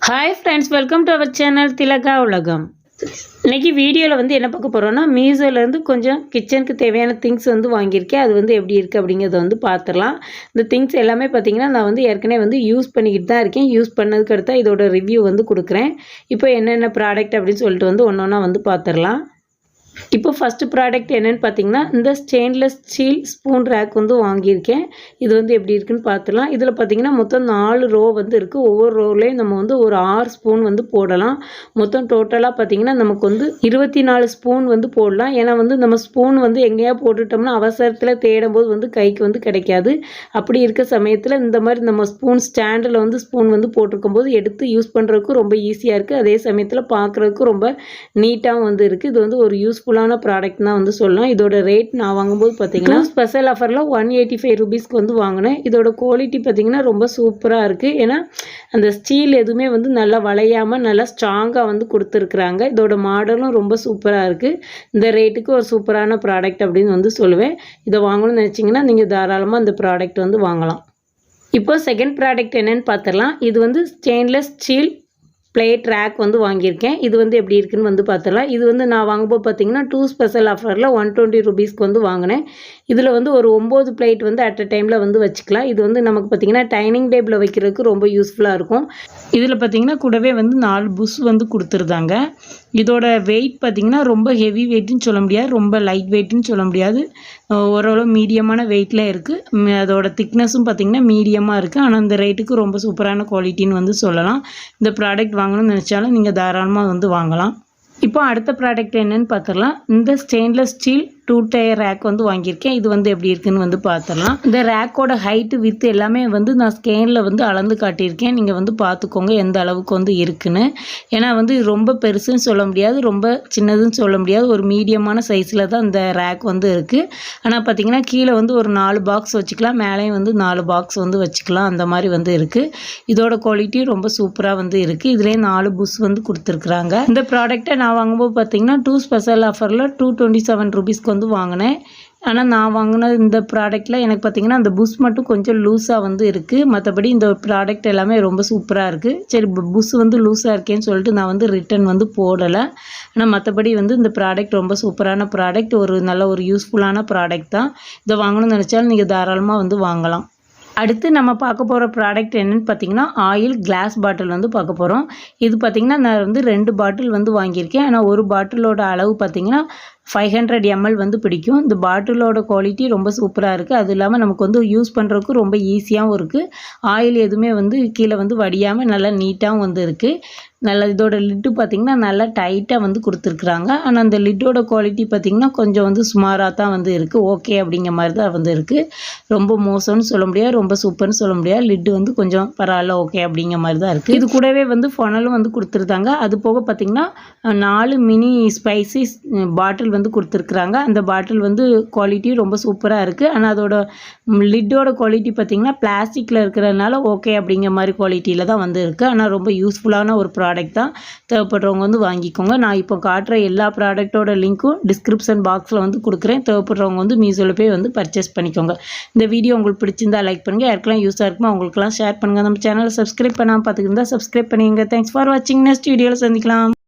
Hi friends, welcome to our channel Thilaga Ulagam. இன்றைக்கி வீடியோவில் வந்து என்ன பார்க்க போகிறோன்னா, மீஷோலேருந்து கொஞ்சம் கிச்சனுக்கு தேவையான திங்ஸ் வந்து வாங்கியிருக்கேன். அது வந்து எப்படி இருக்குது அப்படிங்கிறத வந்து பார்த்துடலாம். இந்த திங்ஸ் எல்லாமே பார்த்திங்கன்னா நான் வந்து ஏற்கனவே வந்து யூஸ் பண்ணிக்கிட்டு தான் இருக்கேன். யூஸ் பண்ணதுக்கு அடுத்தா இதோட ரிவ்யூ வந்து கொடுக்குறேன். இப்போ என்னென்ன ப்ராடக்ட் அப்படின்னு சொல்லிட்டு வந்து ஒன்று ஒன்றா வந்து பார்த்துடலாம். இப்போ ஃபஸ்ட்டு ப்ராடக்ட் என்னென்னு பார்த்தீங்கன்னா, இந்த ஸ்டெயின்லெஸ் ஸ்டீல் ஸ்பூன் ரேக் வந்து வாங்கியிருக்கேன். இது வந்து எப்படி இருக்குன்னு பார்த்துலாம். இதில் பார்த்தீங்கன்னா மொத்தம் 4 ரோ வந்து இருக்குது. ஒவ்வொரு ரோலையும் நம்ம வந்து ஒரு 6 ஸ்பூன் வந்து போடலாம். மொத்தம் டோட்டலாக பார்த்தீங்கன்னா நமக்கு வந்து 24 ஸ்பூன் வந்து போடலாம். ஏன்னா வந்து நம்ம ஸ்பூன் வந்து எங்கேயா போட்டுட்டோம்னா அவசரத்தில் தேடும்போது வந்து கைக்கு வந்து கிடைக்காது. அப்படி இருக்க சமயத்தில் இந்த மாதிரி நம்ம ஸ்பூன் ஸ்டாண்டில் வந்து ஸ்பூன் வந்து போட்டிருக்கும்போது எடுத்து யூஸ் பண்ணுறதுக்கு ரொம்ப ஈஸியாக இருக்குது. அதே சமயத்தில் பார்க்குறதுக்கு ரொம்ப நீட்டாகவும் வந்து இருக்குது. இது வந்து ஒரு யூஸ்ஃபுல்லான ப்ராடக்ட் தான் வந்து சொல்லலாம். இதோட ரேட் நான் வாங்கும்போது பார்த்தீங்கன்னா ஸ்பெஷல் ஆஃபரில் 185 ருபீஸ்க்கு வந்து வாங்கினேன். இதோட குவாலிட்டி பார்த்தீங்கன்னா ரொம்ப சூப்பராக இருக்குது. ஏன்னா அந்த ஸ்டீல் எதுவுமே வந்து நல்லா வளையாமல் நல்லா ஸ்ட்ராங்காக வந்து கொடுத்துருக்குறாங்க. இதோட மாடலும் ரொம்ப சூப்பராக இருக்குது. இந்த ரேட்டுக்கு ஒரு சூப்பரான ப்ராடக்ட் அப்படின்னு வந்து சொல்லுவேன். இதை வாங்கணும்னு நினச்சிங்கன்னா நீங்கள் தாராளமாக இந்த ப்ராடக்ட் வந்து வாங்கலாம். இப்போ செகண்ட் ப்ராடக்ட் என்னென்னு பார்த்துடலாம். இது வந்து ஸ்டெயின்லெஸ் ஸ்டீல் பிளேட் ரேக் வந்து வாங்கியிருக்கேன். இது வந்து எப்படி இருக்குன்னு வந்து பார்த்துடலாம். இது வந்து நான் வாங்கும்போது பார்த்தீங்கன்னா 2 ஸ்பெஷல் ஆஃபரில் 120 ருபீஸ்க்கு வந்து வாங்கினேன். இதில் வந்து ஒரு 9 பிளேட் வந்து அட் அ டைமில் வந்து வச்சுக்கலாம். இது வந்து நமக்கு பார்த்திங்கன்னா டைனிங் டேபிளில் வைக்கிறதுக்கு ரொம்ப யூஸ்ஃபுல்லாக இருக்கும். இதில் பார்த்திங்கன்னா கூடவே வந்து 4 புஷ் வந்து கொடுத்துருந்தாங்க. இதோட வெயிட் பார்த்திங்கன்னா ரொம்ப ஹெவி வெயிட்னு சொல்ல முடியாது, ரொம்ப லைட் வெயிட்னு சொல்ல முடியாது. ஓரளவு மீடியமான வெயிட்டில் இருக்குது. அதோட திக்னஸும் பார்த்திங்கன்னா மீடியமாக இருக்குது. ஆனால் இந்த ரேட்டுக்கு ரொம்ப சூப்பரான குவாலிட்டின்னு வந்து சொல்லலாம். இந்த ப்ராடக்ட் வாங்கணும்னு நினச்சாலும் நீங்கள் தாராளமாக வந்து வாங்கலாம். இப்போ அடுத்த ப்ராடக்ட் என்னென்னு பார்த்துடலாம். இந்த ஸ்டெயின்லெஸ் ஸ்டீல் 2 டயர் ரேக் வந்து வாங்கியிருக்கேன். இது வந்து எப்படி இருக்குன்னு வந்து பார்த்துடலாம். இந்த ரேக்கோட ஹைட்டு வித் எல்லாமே வந்து நான் ஸ்கேனில் வந்து அளந்து காட்டியிருக்கேன். நீங்கள் வந்து பார்த்துக்கோங்க எந்த அளவுக்கு வந்து இருக்குன்னு. ஏன்னா வந்து ரொம்ப பெருசுன்னு சொல்ல முடியாது, ரொம்ப சின்னதுன்னு சொல்ல முடியாது. ஒரு மீடியமான சைஸில் தான் இந்த ரேக் வந்து இருக்குது. ஆனால் பார்த்திங்கன்னா கீழே வந்து ஒரு 4 பாக்ஸ் வச்சுக்கலாம், மேலேயும் வந்து 4 பாக்ஸ் வந்து வச்சுக்கலாம். அந்த மாதிரி வந்து இருக்குது. இதோட குவாலிட்டியும் ரொம்ப சூப்பராக வந்து இருக்குது. இதுலேயே 4 புஷ் வந்து கொடுத்துருக்குறாங்க. இந்த ப்ராடக்ட்டை நான் வாங்கும்போது பார்த்திங்கன்னா 2 ஸ்பெஷல் ஆஃபரில் 227 ருபீஸ்க்கு வந்து வாங்கினேன். ஆனால் நான் வாங்கின இந்த ப்ராடக்ட்டில் எனக்கு பார்த்திங்கன்னா அந்த புஷ் மட்டும் கொஞ்சம் லூஸாக வந்து இருக்குது. மற்றபடி இந்த ப்ராடக்ட் எல்லாமே ரொம்ப சூப்பராக இருக்குது. சரி, புஷ் வந்து லூஸாக இருக்கேன்னு சொல்லிட்டு நான் வந்து ரிட்டன் வந்து போடலை. ஆனால் மற்றபடி வந்து இந்த ப்ராடக்ட் ரொம்ப சூப்பரான ப்ராடக்ட், ஒரு நல்ல ஒரு யூஸ்ஃபுல்லான ப்ராடக்ட் தான். இதை வாங்கணும்னு நினச்சாலும் நீங்கள் தாராளமாக வந்து வாங்கலாம். அடுத்து நம்ம பார்க்க போகிற ப்ராடக்ட் என்னென்னு பார்த்தீங்கன்னா ஆயில் கிளாஸ் பாட்டில் வந்து பார்க்க போகிறோம். இது பார்த்திங்கன்னா நான் வந்து 2 பாட்டில் வந்து வாங்கியிருக்கேன். ஆனால் ஒரு பாட்டிலோட அளவு பார்த்திங்கன்னா 500 ml வந்து பிடிக்கும். இந்த பாட்டிலோட குவாலிட்டி ரொம்ப சூப்பராக இருக்குது. அது இல்லாமல் நமக்கு வந்து யூஸ் பண்ணுறதுக்கு ரொம்ப ஈஸியாகவும் இருக்குது. ஆயில் எதுவுமே வந்து கீழே வந்து வடியாமல் நல்லா நீட்டாகவும் வந்து இருக்குது. நல்லா இதோட லிட்டு பார்த்திங்கன்னா நல்லா டைட்டாக வந்து கொடுத்துருக்குறாங்க. ஆனால் அந்த லிட்டோட குவாலிட்டி பார்த்திங்கன்னா கொஞ்சம் வந்து சுமாராக தான் வந்து இருக்குது. ஓகே அப்படிங்கிற மாதிரி தான் வந்து இருக்குது. ரொம்ப மோசம்னு சொல்ல முடியாது, ரொம்ப சூப்பர்னு சொல்ல முடியாது. லிட்டு வந்து கொஞ்சம் பரவாயில்ல, ஓகே அப்படிங்கிற மாதிரி தான் இருக்குது. இது கூடவே வந்து ஃபனலும் வந்து கொடுத்துருந்தாங்க. அது போக பார்த்திங்கன்னா 4 மினி ஸ்பைசிஸ் பாட்டில் வந்து கொடுத்துருக்குறாங்க. அந்த பாட்டில் வந்து குவாலிட்டி ரொம்ப சூப்பராக இருக்குது. ஆனால் அதோட லிட்டோட குவாலிட்டி பார்த்திங்கன்னா பிளாஸ்டிக்கில் இருக்கிறதுனால ஓகே அப்படிங்கிற மாதிரி குவாலிட்டியில் தான் வந்து இருக்குது. ஆனால் ரொம்ப யூஸ்ஃபுல்லான ஒரு ப்ராடக்ட் தான். தேவைப்படுறவங்க வந்து வாங்கிக்கோங்க. நான் இப்போ காட்டுற எல்லா ப்ராடக்ட்டோட லிங்க்கும் டிஸ்கிரிப்ஷன் பாக்ஸில் வந்து கொடுக்குறேன். தேவைப்படுறவங்க வந்து மீஷோவில் போய் வந்து பர்ச்சேஸ் பண்ணிக்கோங்க. இந்த வீடியோ உங்களுக்கு பிடிச்சிருந்தா லைக் பண்ணுங்கள். யாருக்கெல்லாம் யூஸாக இருக்குமோ அவங்களுக்குலாம் ஷேர் பண்ணுங்கள். நம்ம சேனலை சப்ஸ்கிரைப் பண்ணாமல் பார்த்துக்கிட்டு இருந்தால் சப்ஸ்கிரைப் பண்ணிடுங்க. தேங்க்ஸ் ஃபார் வாட்சிங். நெக்ஸ்ட் வீடியோவில் சந்திக்கலாம்.